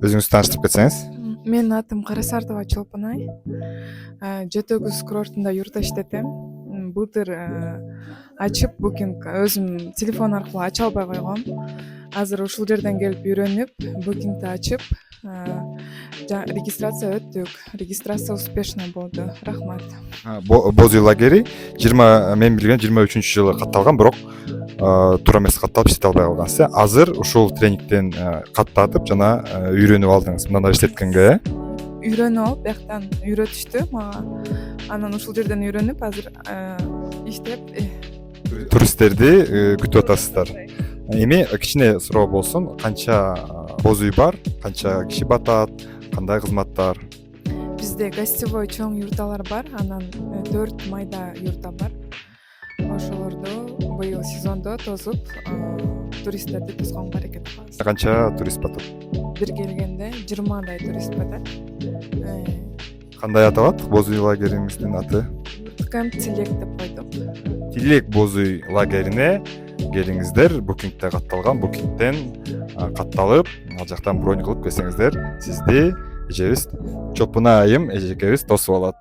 Өзүңүздү тааныштырып кетсеңиз. Менин атым Карасардова Чолпонай. Жөтө көз курортунда юртта иштетем. Былтыр ачып букинг өзүм телефон аркылуу ача албай койгом. Азыр ушул жерден келип үйрөнүп, букингди ачып, регистрация өттүк. Регистрация успешно болду. Рахмат. Боз үй лагери мен билген 23-жылы катталган, бирок туура эмес катталып иштете албай калгансыз. Азыр ушул тренингден каттатып жана үйрөнүп алдыңыз мындай иштеткенге. Үйрөнүп алып, бияктан үйрөтүштү мага. Анан ушул жерден үйрөнүп, азыр иштеп Туристтерди күтүп атасыздар. Эми кичине суроо болсун, канча боз үй бар, канча киши батат, кандай кызматтар? бизде гостевой чоң юрталар бар, анан 4 майда юрта бар. Ошолорду быйыл сезондо тосуп, туристтерди тосконго аракет кылабыз. Канча турист батат? Бир келгенде 20 турист батат. Кандай аталат боз үй лагериңиздин аты? Кемп Тилек деп койдук. Тилек боз үй лагерине келиңиздер, букингде катталган, букингден катталып, ал жактан бронь кылып келсеңиздер, сизди эжебиз Чолпонай айым эжекебиз тосуп алат.